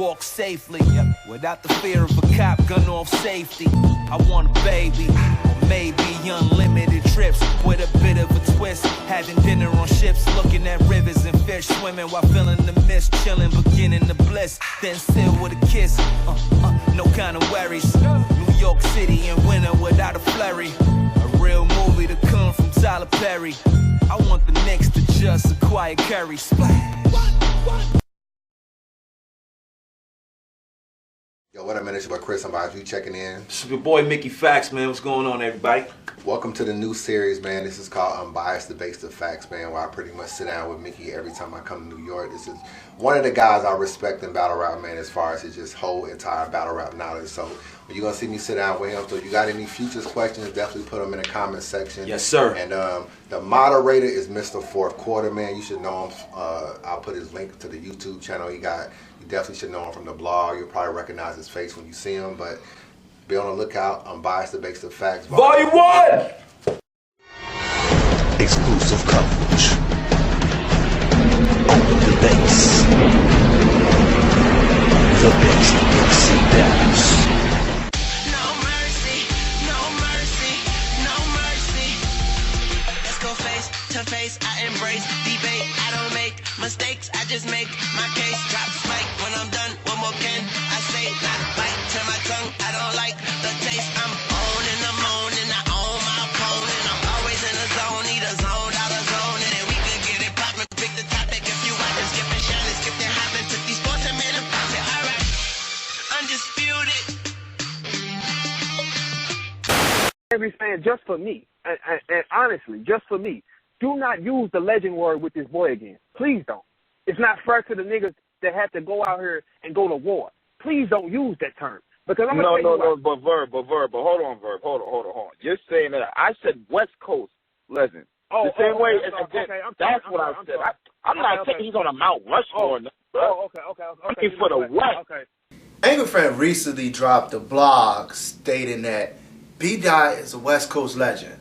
walk safely, without the fear of a cop, gun off safety. I want a baby, or maybe unlimited trips with a bit of a twist. Having dinner on ships, looking at rivers and fish swimming while feeling the mist, chilling, beginning the bliss. Then still with a kiss, no kind of worries. New York City in winter without a flurry. A real movie to come from Tyler Perry. I want the Knicks to just acquire Curry. Splash. Yo, what up, man? It's your boy Chris. Unbias checking in. It's your boy Mickey Factz, man. What's going on, everybody? Welcome to the new series, man. This is called Unbias Debates the Facts, man, where I pretty much sit down with Mickey every time I come to New York. This is one of the guys I respect in battle rap, man, as far as his just whole entire battle rap knowledge. So you're going to see me sit down with him. So if you got any futures questions, definitely put them in the comment section. Yes, sir. And the moderator is Mr. Fourth Quarter, man. You should know him. I'll put his link to the YouTube channel he got. You definitely should know him from the blog. You'll probably recognize his face when you see him, but be on the lookout. Unbiased Debates the Facts. Volume 1! Exclusive coverage. Open debates. The best MC battles. No mercy, no mercy, no mercy. Let's go face to face. I embrace debate. I don't make mistakes. I just make my case. Drop spike when I'm done. What more can I say? Not bite to my tongue. I don't like the taste. I'm on and I'm on and I own my opponent. I'm always in the zone. Need a zone, out of zone. And then we can get it poppin'. Pick the topic. If you want to skip and shine and skip and hoppin'. Took these sports and made them pop it. Alright. Undisputed. Every fan, just for me, and honestly, just for me, do not use the legend word with this boy again. Please don't. It's not fair to the niggas that have to go out here and go to war. Please don't use that term. Because I'm gonna but Verb, hold on, Verb, hold on. You're saying that I said West Coast legend. The same way. That's what I said. I'm not saying he's on a Mount Rushmore. Okay. For the West. Okay. Angry Fan recently dropped a blog stating that Bdot is a West Coast legend.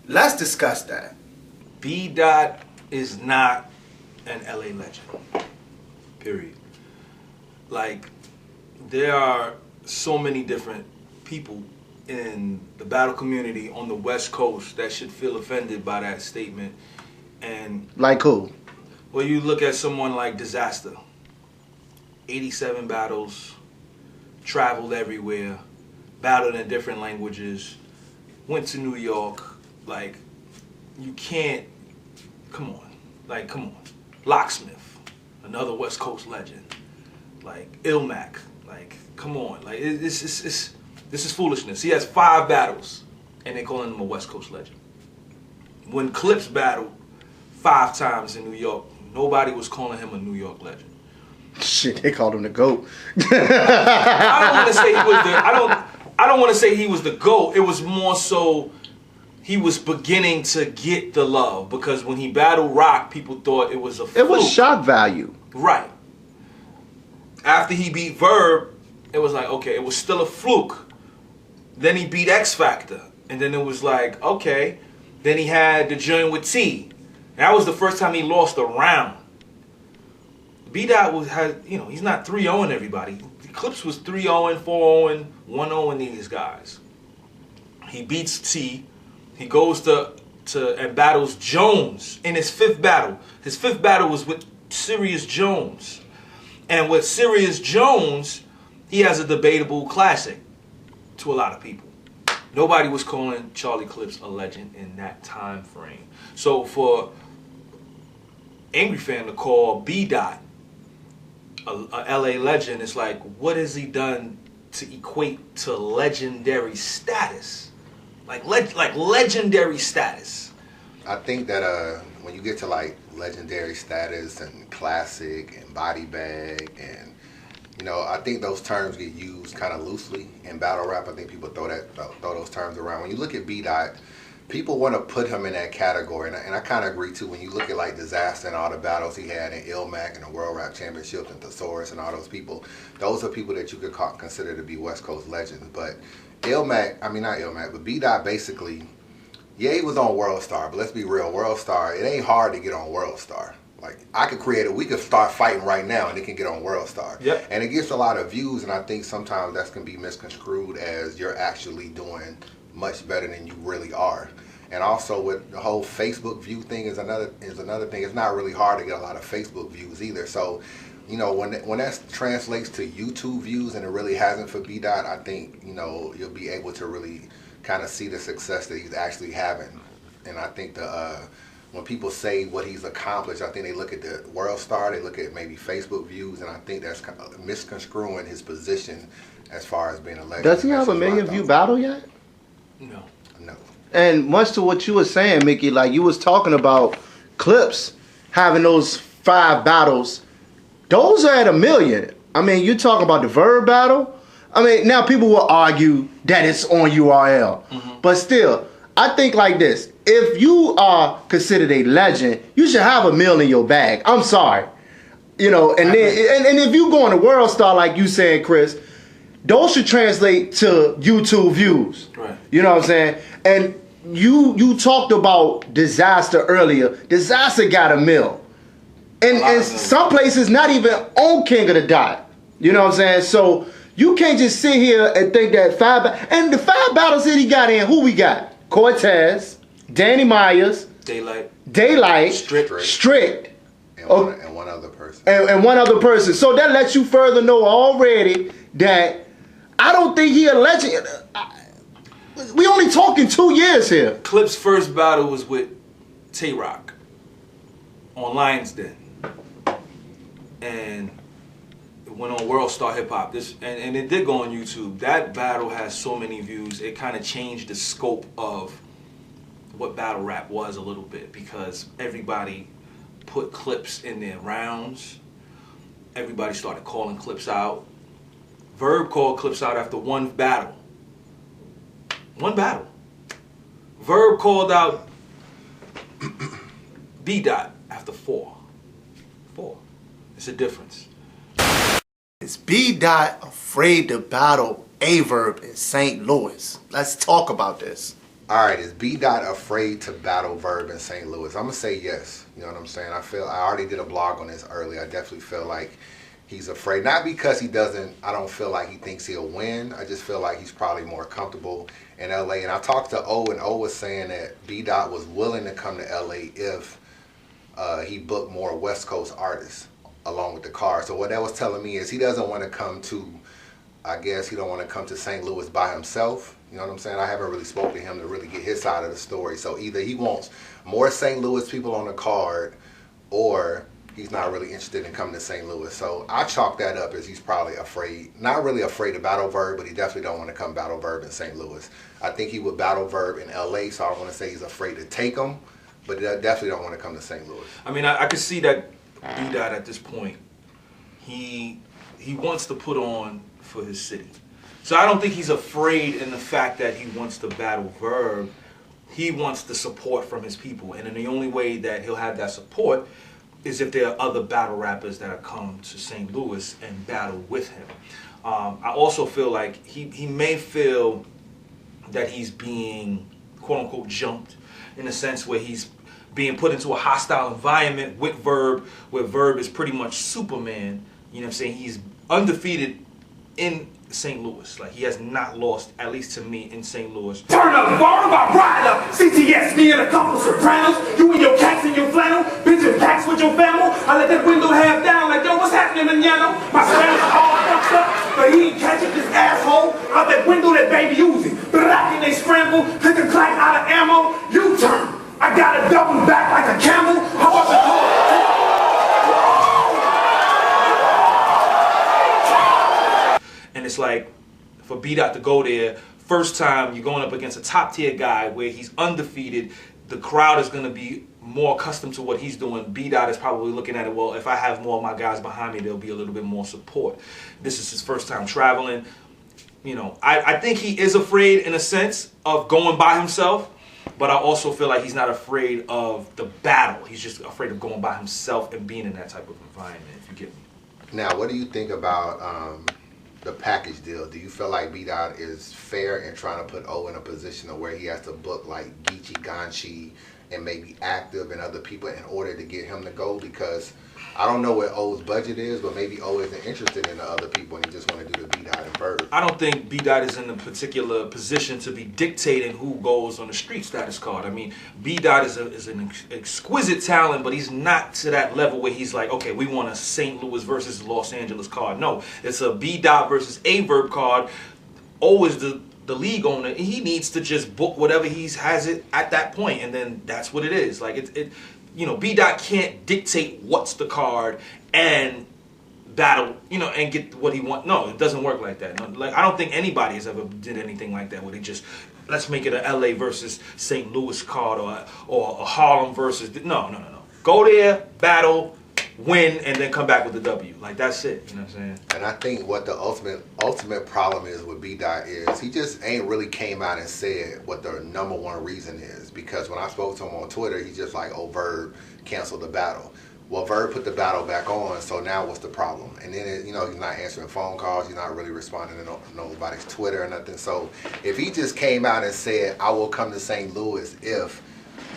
Let's discuss that. Bdot is not an LA legend. Period. Like, there are so many different people in the battle community on the West Coast that should feel offended by that statement. And like who? well, you look at someone like Disaster. 87 battles, traveled everywhere, battled in different languages, went to New York. Like, you can't, come on. Locksmith, another West Coast legend. Like, Ilmac, like, come on. Like, this is foolishness. He has 5 battles, and they're calling him a West Coast legend. When Clips battled 5 times in New York, nobody was calling him a New York legend. Shit, they called him the GOAT. I don't want to say he was the. I don't want to say he was the GOAT. It was more so he was beginning to get the love, because when he battled Rock, people thought it was a fluke. It was shock value. Right. After he beat Verb, it was like, okay, it was still a fluke. Then he beat X Factor, and then it was like, okay. Then he had the joint with T. That was the first time he lost a round. Bdot he's not 3-0ing everybody. The Clips was 3-0, 4-0, 1-0 these guys. He beats T. He goes to and battles Jones in his 5th battle. His 5th battle was with Sirius Jones. And with Sirius Jones, he has a debatable classic to a lot of people. Nobody was calling Charlie Clips a legend in that time frame. So for Angry Fan to call Bdot a LA legend, it's like, what has he done to equate to legendary status? Like legendary status. I think that when you get to like legendary status and classic and body bag, and I think those terms get used kind of loosely in battle rap. I think people throw those terms around. When you look at Bdot, people want to put him in that category, and I kind of agree too. When you look at like Disaster and all the battles he had in Ilmac and the World Rap Championship and Thesaurus and all those people, those are people that you could consider to be West Coast legends. But not Ilmac, but Bdot basically, yeah, he was on World Star, but let's be real, World Star, it ain't hard to get on World Star. Like I could create it. We could start fighting right now, and it can get on World Star. Yep. And it gets a lot of views, and I think sometimes that's gonna be misconstrued as you're actually doing much better than you really are. And also with the whole Facebook view thing is another thing. It's not really hard to get a lot of Facebook views either. So, you know, when that translates to YouTube views, and it really hasn't for Bdot, I think, you know, you'll be able to really kind of see the success that he's actually having. And I think when people say what he's accomplished, I think they look at the World Star, they look at maybe Facebook views, and I think that's kind of misconstruing his position as far as being a legend. Does he have a million view battle yet? No. No. And much to what you were saying, Mickey, like you was talking about Clips having those 5 battles, those are at 1 million. I mean, you're talking about the Verb battle. I mean, now people will argue that it's on URL, but still, I think like this. If you are considered a legend, you should have 1 million in your bag. I'm sorry. You know, and then and if you go on a World Star like you said, Chris, those should translate to YouTube views. Right. You know what I'm saying? And you talked about Disaster earlier. Disaster got 1 mil. And some places not even on King of the Dot. You know what I'm saying? So you can't just sit here and think that and the 5 battles that he got in, who we got? Cortez, Danny Myers, Daylight, Strict, and one other person. And one other person. So that lets you further know already that I don't think he a legend. We only talking 2 years here. Clip's first battle was with Tay Rock on Lions Den, and it went on World Star Hip Hop. And it did go on YouTube. That battle has so many views. It kind of changed the scope of what battle rap was a little bit, because everybody put Clips in their rounds. Everybody started calling Clips out. Verb called Clips out after 1 battle. 1 battle. Verb called out Bdot after 4. 4. It's a difference. Is Bdot afraid to battle a Verb in St. Louis? Let's talk about this. All right, is Bdot afraid to battle Verb in St. Louis? I'm gonna say yes. You know what I'm saying? I already did a blog on this earlier. I definitely feel like he's afraid, not because I don't feel like he thinks he'll win. I just feel like he's probably more comfortable in LA. And I talked to O, and O was saying that Bdot was willing to come to LA if he booked more West Coast artists along with the car. So what that was telling me is he doesn't want to come to, I guess he don't want to come to St. Louis by himself. You know what I'm saying? I haven't really spoken to him to really get his side of the story. So either he wants more St. Louis people on the card, or he's not really interested in coming to St. Louis. So I chalk that up as he's probably afraid, not really afraid to battle Verb, but he definitely don't want to come battle Verb in St. Louis. I think he would battle Verb in LA, so I don't want to say he's afraid to take him, but he definitely don't want to come to St. Louis. I mean, I could see that Bdot at this point, he wants to put on for his city. So I don't think he's afraid in the fact that he wants to battle Verb. He wants the support from his people. And then the only way that he'll have that support is if there are other battle rappers that have come to St. Louis and battle with him. I also feel like he may feel that he's being, quote unquote, jumped, in a sense where he's being put into a hostile environment with Verb, where Verb is pretty much Superman. You know what I'm saying? He's undefeated in St. Louis. Like, he has not lost, at least to me, in St. Louis. Turn up, bar about ride up. CTS, me and a couple Sopranos. You and your cats and your flannel. Bitch and packs with your family. I let that window half down like, yo, what's happening, manano? My Spanish all fucked up, but he ain't catching this asshole out that window that baby using. Black and they scramble, click a clack out of ammo. U-turn. I got a double back like a camel. How about the call? And it's like, for Bdot to go there, first time you're going up against a top tier guy where he's undefeated, the crowd is going to be more accustomed to what he's doing. Bdot is probably looking at it, well, if I have more of my guys behind me, there'll be a little bit more support. This is his first time traveling. You know, I think he is afraid in a sense of going by himself, but I also feel like he's not afraid of the battle. He's just afraid of going by himself and being in that type of environment, if you get me. Now, what do you think about the package deal? Do you feel like Bdot is fair in trying to put O in a position of where he has to book like Geechee, Ganchi, and maybe Active and other people in order to get him to go, because I don't know what O's budget is, but maybe O isn't interested in the other people and he just want to do the Bdot and Verb. I don't think Bdot is in a particular position to be dictating who goes on the street status card. I mean, Bdot is an exquisite talent, but he's not to that level where he's like, okay, we want a St. Louis versus Los Angeles card. No, it's a Bdot versus a Verb card. O is the league owner, and he needs to just book whatever he has it at that point, and then that's what it is. Like it you know, Bdot can't dictate what's the card and battle, you know, and get what he wants. No, it doesn't work like that. No, like I don't think anybody has ever did anything like that where they just let's make it a LA versus St. Louis card or a Harlem versus no. Go there, battle, win, and then come back with the W. Like that's it. You know what I'm saying? And I think what the ultimate problem is with Bdot is he just ain't really came out and said what the #1 reason is. Because when I spoke to him on Twitter, he's just like, "Oh, Verb canceled the battle." Well, Verb put the battle back on, so now what's the problem? And then you know he's not answering phone calls, he's not really responding to nobody's Twitter or nothing. So if he just came out and said, "I will come to St. Louis if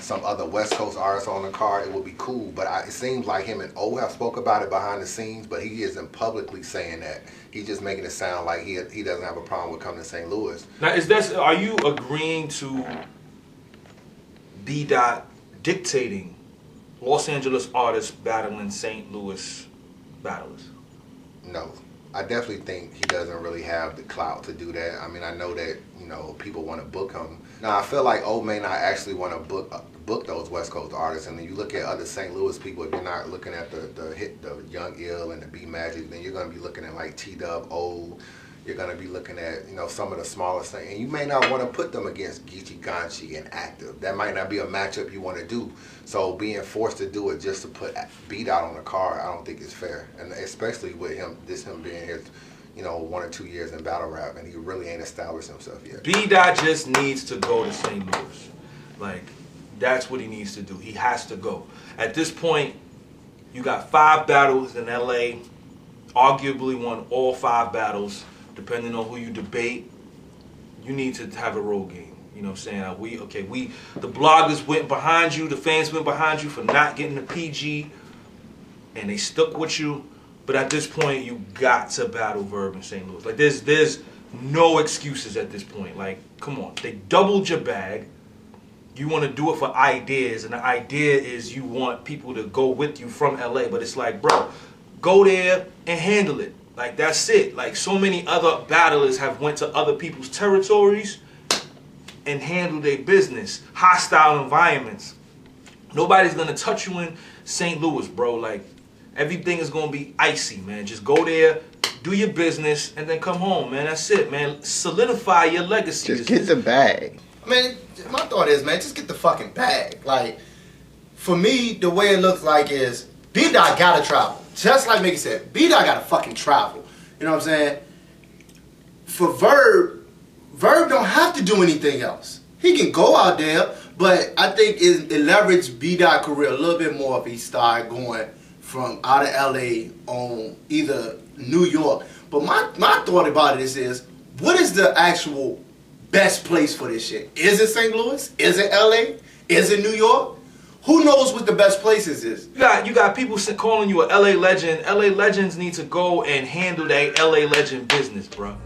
some other West Coast artists on the card," it would be cool. But it seems like him and O have spoke about it behind the scenes, but he isn't publicly saying that. He's just making it sound like he doesn't have a problem with coming to St. Louis. Now, are you agreeing to Bdot dictating Los Angeles artists battling St. Louis battlers? No. I definitely think he doesn't really have the clout to do that. I mean, I know that, you know, people want to book him. Now, I feel like O may not actually want to book those West Coast artists. And then you look at other St. Louis people, if you're not looking at the Young Ill and the B Magic, then you're going to be looking at like T-Dub, O. You're going to be looking at, you know, some of the smallest things. And you may not want to put them against Geechee Ganchi and Active. That might not be a matchup you want to do. So being forced to do it just to put Bdot on the card, I don't think is fair. And especially with him being here, you know, 1 or 2 years in battle rap, and he really ain't established himself yet. Bdot just needs to go to St. Louis. Like, that's what he needs to do. He has to go. At this point, you got 5 battles in LA, arguably won all 5 battles. Depending on who you debate, you need to have a road game. You know what I'm saying? The bloggers went behind you, the fans went behind you for not getting the PG, and they stuck with you. But at this point, you got to battle Verb in St. Louis. Like there's no excuses at this point. Like, come on, they doubled your bag. You want to do it for ideas, and the idea is you want people to go with you from LA. But it's like, bro, go there and handle it. Like, that's it. Like, so many other battlers have went to other people's territories and handled their business. Hostile environments. Nobody's going to touch you in St. Louis, bro. Like, everything is going to be icy, man. Just go there, do your business, and then come home, man. That's it, man. Solidify your legacy. Just get the bag. I mean, my thought is, man, just get the fucking bag. Like, for me, the way it looks like is Bdot gotta travel. Just like Mickey said, Bdot gotta fucking travel. You know what I'm saying? For Verb don't have to do anything else. He can go out there, but I think it leveraged Bdot's career a little bit more if he started going from out of LA on either New York. But my thought about it is what is the actual best place for this shit? Is it St. Louis? Is it LA? Is it New York? Who knows what the best places is? You got people calling you a LA legend. LA legends need to go and handle their LA legend business, bro.